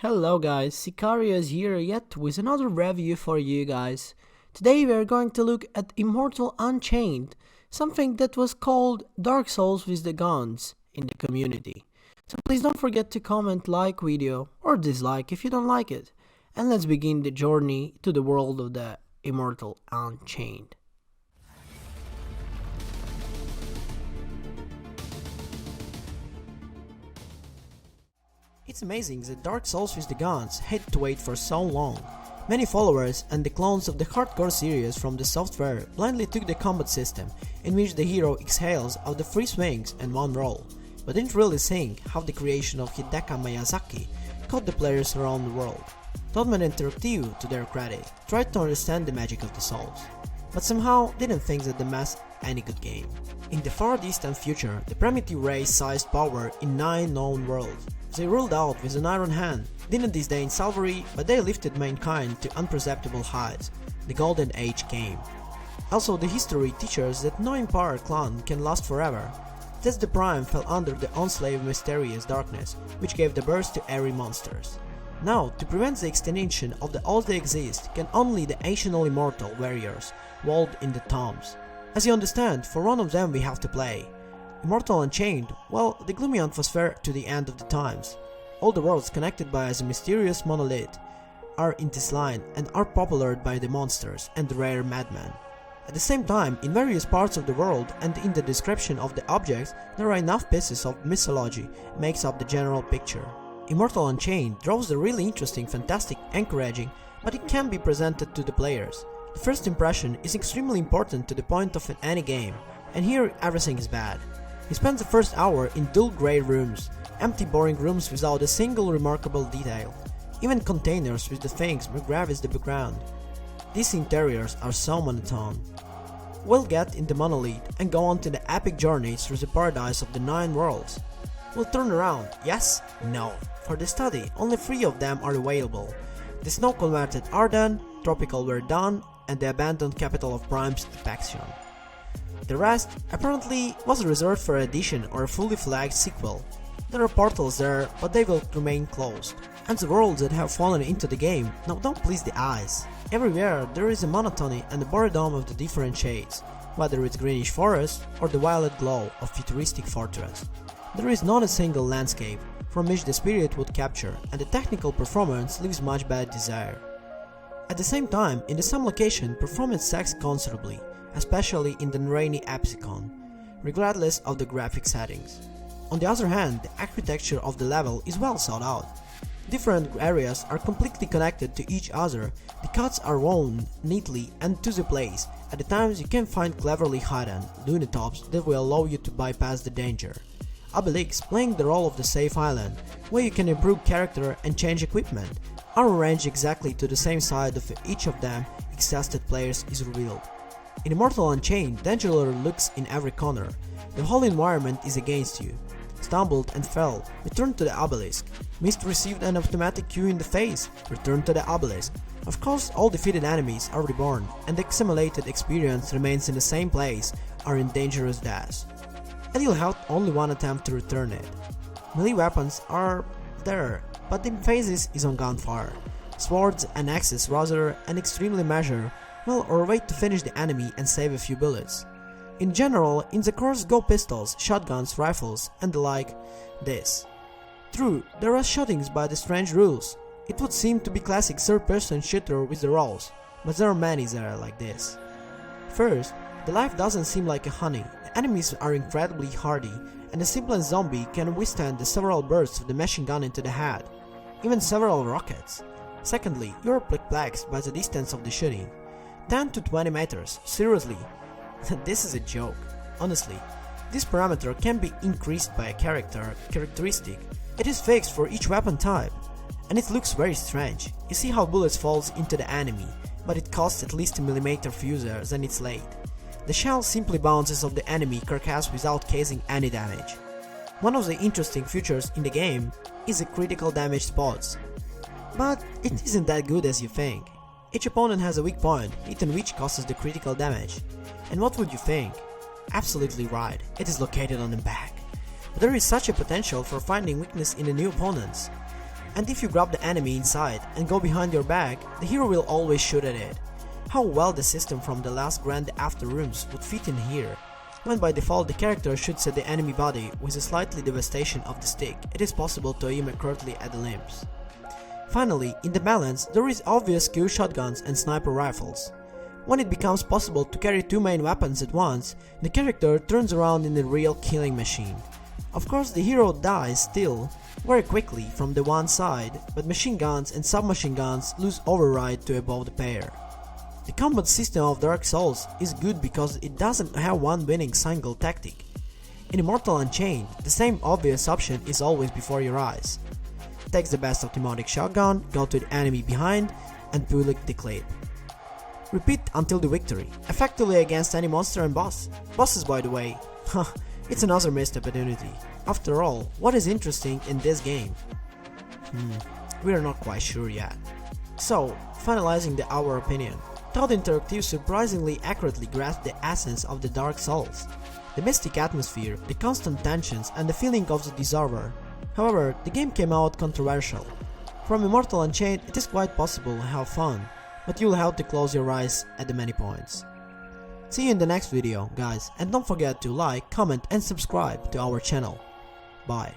Hello guys, Sicario is here yet with another review for you guys. Today we are going to look at Immortal Unchained, something that was called Dark Souls with the guns in the community. So please don't forget to comment, like video or dislike if you don't like it. And let's begin the journey to the world of the Immortal Unchained. It's amazing that Dark Souls with the Guns had to wait for so long. Many followers and the clones of the hardcore series from the software blindly took the combat system, in which the hero exhales out the 3 swings and 1 roll, but didn't really think how the creation of Hideki Miyazaki caught the players around the world. Toadman Interactive, to their credit, tried to understand the magic of the Souls, but somehow didn't think that the mass any good game. In the far distant future, the primitive race seized power in 9 known worlds. They ruled out with an iron hand, didn't disdain salvary, but they lifted mankind to unperceptible heights. The Golden Age came. Also, the history teaches that no empire clan can last forever. Thus the Prime fell under the onslaught of mysterious darkness, which gave the birth to airy monsters. Now, to prevent the extinction of the all that exist, can only the anciently immortal warriors, walled in the tombs. As you understand, for one of them we have to play. Immortal Unchained, well, the gloomy atmosphere to the end of the times. All the worlds connected by as a mysterious monolith are in this line and are populated by the monsters and the rare madmen. At the same time, in various parts of the world and in the description of the objects, there are enough pieces of mythology makes up the general picture. Immortal Unchained draws the really interesting, fantastic, encouraging, but it can be presented to the players. The first impression is extremely important to the point of any game, and here everything is bad. He spends the first hour in dull grey rooms, empty boring rooms without a single remarkable detail, even containers with the things McGrath is the background. These interiors are so monotone. We'll get in the monolith and go on to the epic journey through the paradise of the 9 worlds. We'll turn around, yes? No. For the study, only 3 of them are available. The snow-converted Arden, Tropical Verdun, and the abandoned capital of Prime's Epaxion. The rest, apparently, was reserved for an edition or a fully flagged sequel. There are portals there, but they will remain closed. And the worlds that have fallen into the game now don't please the eyes. Everywhere there is a monotony and a boredom of the different shades, whether it's greenish forest or the violet glow of futuristic fortress. There is not a single landscape from which the spirit would capture, and the technical performance leaves much bad desire. At the same time, in the same location, performance sags considerably, especially in the rainy Epsicon, regardless of the graphic settings. On the other hand, the architecture of the level is well thought out. Different areas are completely connected to each other, the cuts are woven neatly and to the place. At the times you can find cleverly hidden lunatops that will allow you to bypass the danger. Obelisks, playing the role of the safe island, where you can improve character and change equipment, are arranged exactly to the same side of each of them exhausted players is revealed. In Immortal Unchained, danger lurks in every corner. The whole environment is against you. Stumbled and fell, return to the obelisk. Missed received an automatic cue in the face, return to the obelisk. Of course, all defeated enemies are reborn, and the accumulated experience remains in the same place, are in dangerous deaths. And you'll have only one attempt to return it. Melee weapons are there, but the emphasis is on gunfire. Swords and axes rather, and extremely measured, well, or wait to finish the enemy and save a few bullets. In general, in the course go pistols, shotguns, rifles, and the like, this. True, there are shootings by the strange rules. It would seem to be classic third-person shooter with the rolls, but there are many that are like this. First, the life doesn't seem like a honey, the enemies are incredibly hardy, and the simplest zombie can withstand the several bursts of the machine gun into the head, even several rockets. Secondly, you are perplexed by the distance of the shooting. 10 to 20 meters, seriously? This is a joke. Honestly, this parameter can be increased by a characteristic. It is fixed for each weapon type, and it looks very strange. You see how bullets falls into the enemy, but it costs at least a millimeter fewer than its weight. The shell simply bounces off the enemy carcass without causing any damage. One of the interesting features in the game is the critical damage spots, but it isn't that good as you think. Each opponent has a weak point, hidden which causes the critical damage. And what would you think? Absolutely right, it is located on the back. But there is such a potential for finding weakness in the new opponents. and if you grab the enemy inside and go behind your back, the hero will always shoot at it. How well the system from the last Grand After Rooms would fit in here. When by default the character shoots at the enemy body with a slightly devastation of the stick, it is possible to aim accurately at the limbs. Finally, in the balance, there is obvious Q shotguns and sniper rifles. When it becomes possible to carry two main weapons at once, the character turns around in a real killing machine. Of course, the hero dies still, very quickly from the one side, but machine guns and submachine guns lose override to above the pair. The combat system of Dark Souls is good because it doesn't have one winning single tactic. In Immortal Unchained, the same obvious option is always before your eyes. Take the best automatic shotgun, go to the enemy behind, and pull the clip. Repeat until the victory, effectively against any monster and bosses by the way. It's another missed opportunity. After all, what is interesting in this game? We are not quite sure yet. So, finalizing our opinion, Todd Interactive surprisingly accurately grasped the essence of the Dark Souls. The mystic atmosphere, the constant tensions, and the feeling of the deserver. However, the game came out controversial. From Immortal Unchained, it is quite possible to have fun, but you'll have to close your eyes at the many points. See you in the next video, guys, and don't forget to like, comment and subscribe to our channel. Bye.